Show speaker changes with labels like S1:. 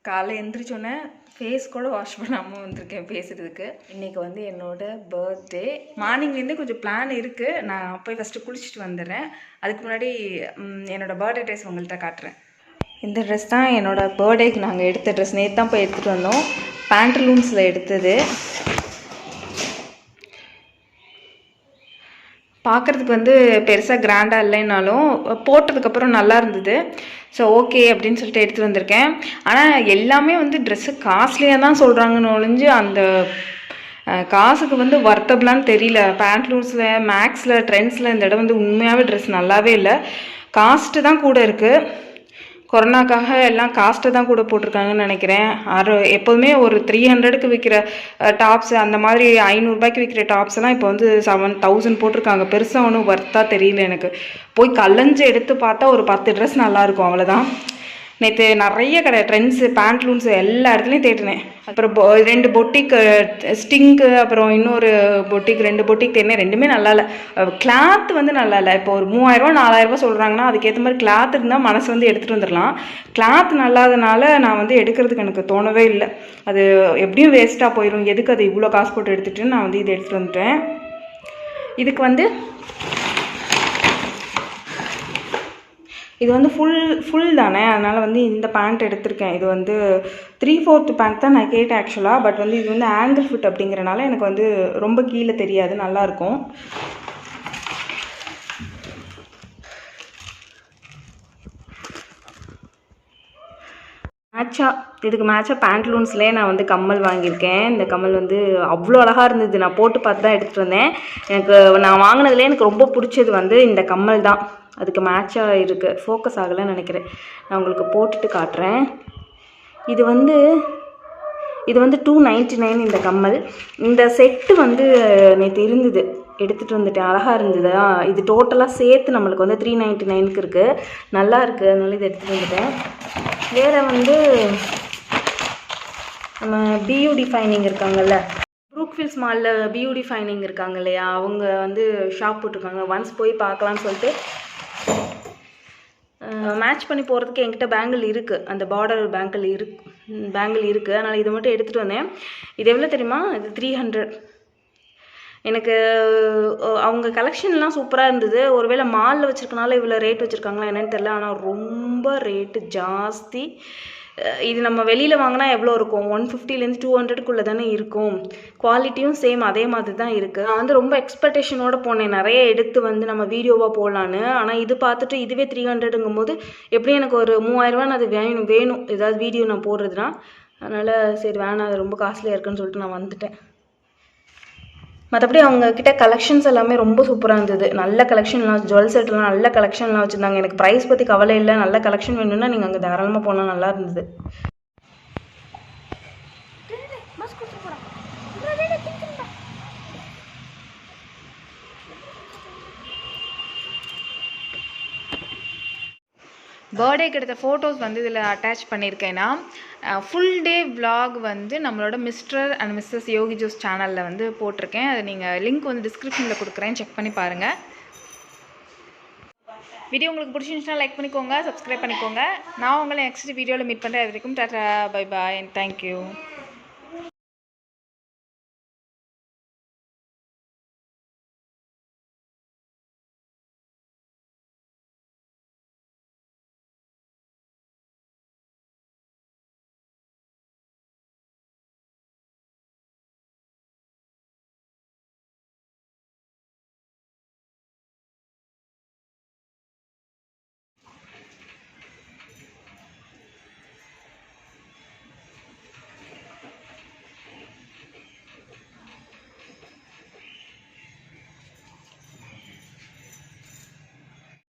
S1: காலைல எழுந்திரிச்சோன்னே ஃபேஸ் கூட வாஷ் பண்ணாமல் வந்திருக்கேன் பேசுகிறதுக்கு. இன்றைக்கி வந்து என்னோடய பர்த்டே. மார்னிங்லேருந்தே கொஞ்சம் பிளான் இருக்குது. நான் போய் ஃபஸ்ட்டு குளிச்சுட்டு வந்துடுறேன். அதுக்கு முன்னாடி என்னோடய பர்த்டே ட்ரெஸ் உங்கள்கிட்ட காட்டுறேன். இந்த ட்ரெஸ் தான் என்னோடய பர்த்டேக்கு நாங்கள் எடுத்த ட்ரெஸ். நேற்று தான் போய் எடுத்துகிட்டு வந்தோம். பேண்ட்லூன்ஸில் எடுத்தது. பார்க்குறதுக்கு வந்து பெருசாக கிராண்டாக இல்லைனாலும் போட்டதுக்கப்புறம் நல்லா இருந்தது. ஸோ ஓகே அப்படின்னு சொல்லிட்டு எடுத்துகிட்டு வந்திருக்கேன். ஆனால் எல்லாமே வந்து ட்ரெஸ்ஸு காஸ்ட்லியாக தான் சொல்கிறாங்கன்னு ஒழிஞ்சு அந்த காசுக்கு வந்து வர்த்தபிளான்னு தெரியல. பேண்ட்லூன்ஸில், மேக்ஸில், ட்ரெண்ட்ஸில் இந்த இடம் வந்து உண்மையாகவே ட்ரெஸ் நல்லாவே இல்லை. காஸ்ட்டு தான் கூட இருக்குது. கொரோனாக்காக எல்லாம் காஸ்ட்டை தான் கூட போட்டிருக்காங்கன்னு நினைக்கிறேன். எப்போதுமே ஒரு 300க்கு விற்கிற டாப்ஸ், அந்த மாதிரி 500 விற்கிற டாப்ஸ் எல்லாம் இப்போ வந்து 7000 போட்டிருக்காங்க. பெருசாக ஒன்றும் வர்த்தாக தெரியல எனக்கு. போய் கலைஞ்சு எடுத்து பார்த்தா ஒரு 10 ட்ரெஸ் நல்லாயிருக்கும், அவ்வளோதான். நேற்று நிறைய கடை ட்ரெண்ட்ஸு, பேண்ட்லூன்ஸு எல்லா இடத்துலையும் தேடினேன். அப்புறம் 2 பொட்டிக் ஸ்டிங்கு, அப்புறம் இன்னொரு பொட்டிக் 2 பொட்டிக் தேடினேன். ரெண்டுமே நல்லா இல்லை. கிளாத் வந்து நல்லா இல்லை. இப்போ ஒரு 3000 4000 சொல்கிறாங்கன்னா அதுக்கேற்ற மாதிரி கிளாத் இருந்தால் மனசு வந்து எடுத்துகிட்டு வந்துடலாம். கிளாத் நல்லாதனால நான் வந்து எடுக்கிறதுக்கு எனக்கு தோணவே இல்லை. அது எப்படியும் வேஸ்ட்டாக போயிடும். எதுக்கு அது இவ்வளோ காசு போட்டு எடுத்துகிட்டு நான் வந்து இதை எடுத்துகிட்டு வந்துட்டேன். இதுக்கு வந்து இது வந்து ஃபுல் தானே, அதனால் வந்து இந்த பேண்ட் எடுத்திருக்கேன். இது வந்து 3/4 பேண்ட் தான் நான் கேட்டேன் ஆக்சுவலாக. பட் வந்து இது வந்து ஆங்கிள் ஃபிட் அப்படிங்கிறனால எனக்கு வந்து ரொம்ப கீழே தெரியாது, நல்லாயிருக்கும். இதுக்கு மேட்சாக பேண்ட்லூன்ஸ்லேயே நான் வந்து கம்மல் வாங்கியிருக்கேன். இந்த கம்மல் வந்து அவ்வளோ அழகாக இருந்தது. நான் போட்டு பார்த்து தான் எடுத்துகிட்டு வந்தேன். எனக்கு நான் வாங்கினதுலேயே எனக்கு ரொம்ப பிடிச்சது வந்து இந்த கம்மல் தான். அதுக்கு மேட்சாக இருக்குது. ஃபோக்கஸ் ஆகலைன்னு நினைக்கிறேன். நான் உங்களுக்கு போட்டுட்டு காட்டுறேன். இது வந்து 299 இந்த கம்மல். இந்த செட்டு வந்து நேற்று இருந்தது, எடுத்துகிட்டு வந்துட்டேன். அழகாக இருந்ததா. இது டோட்டலாக சேர்த்து நம்மளுக்கு வந்து 399க்கு இருக்குது. நல்லா இருக்குது, அதனால இதை எடுத்துகிட்டு வந்துட்டேன். வேறு வந்து நம்ம பியூடி ஃபைனிங் இருக்காங்கல்ல, ப்ரூக்ஃபீல்ட்ஸ் மாலில் பியூடி ஃபைனிங் இருக்காங்க இல்லையா, அவங்க வந்து ஷாப் போட்டிருக்காங்க. ஒன்ஸ் போய் பார்க்கலான்னு சொல்லிட்டு மேட்ச் பண்ணி போகிறதுக்கு என்கிட்ட பேங்கிள் இருக்குது. அந்த பார்டர் பேங்கிள் இருக்குது. அதனால் இதை மட்டும் எடுத்துகிட்டு வந்தேன். இது எவ்வளோ தெரியுமா? இது 300. எனக்கு அவங்க கலெக்ஷன்லாம் சூப்பராக இருந்தது. ஒருவேளை மாலில் வச்சுருக்கனால இவ்வளோ ரேட் வச்சுருக்காங்களா என்னன்னு தெரியல. ஆனால் ரொம்ப ரேட்டு ஜாஸ்தி. இது நம்ம வெளியில் வாங்கினா எவ்வளோ இருக்கும்? 150லேருந்து 200க்குள்ளே தானே இருக்கும். குவாலிட்டியும் சேம் அதே மாதிரி தான் இருக்குது. நான் வந்து ரொம்ப எக்ஸ்பெக்டேஷனோடு போனேன், நிறைய எடுத்து வந்து நம்ம வீடியோவாக போடலான்னு. ஆனால் இது பார்த்துட்டு இதுவே 300ங்கும் போது எப்படியும் எனக்கு ஒரு 3000 அது வேணும் ஏதாவது வீடியோ நான் போடுறதுனா. அதனால் சரி வேணாம், அது ரொம்ப காஸ்ட்லியாக இருக்குன்னு சொல்லிட்டு நான் வந்துட்டேன். மற்றபடி அவங்கக்கிட்ட கலெக்ஷன்ஸ் எல்லாமே ரொம்ப சூப்பராக இருந்தது. நல்ல கலெக்ஷன்லாம், ஜுவல் செட்லாம் நல்ல கலெக்ஷன்லாம் வச்சுருந்தாங்க. எனக்கு ப்ரைஸ் பற்றி கவலை இல்லை. நல்ல கலெக்ஷன் வேணும்னா நீங்கள் அங்கே தாராளமாக போனால் நல்லா இருந்தது. பர்த்டேக்கு எடுத்த ஃபோட்டோஸ் வந்து இதில் அட்டாச் பண்ணியிருக்கேன்னா, ஃபுல் டே விலாக் வந்து நம்மளோட Mr and Mrs Yogi Jose சேனலில் வந்து போட்டிருக்கேன். அது நீங்கள் லிங்க் வந்து டிஸ்கிரிப்ஷனில் கொடுக்குறேன், செக் பண்ணி பாருங்கள். வீடியோ உங்களுக்கு பிடிச்சிருந்துச்சுன்னா லைக் பண்ணிக்கோங்க, சப்ஸ்கிரைப் பண்ணிக்கோங்க. நான் உங்களை நெக்ஸ்ட் வீடியோவில் மீட் பண்ணுறேன். அது வரைக்கும் Tata, bye bye and thank you.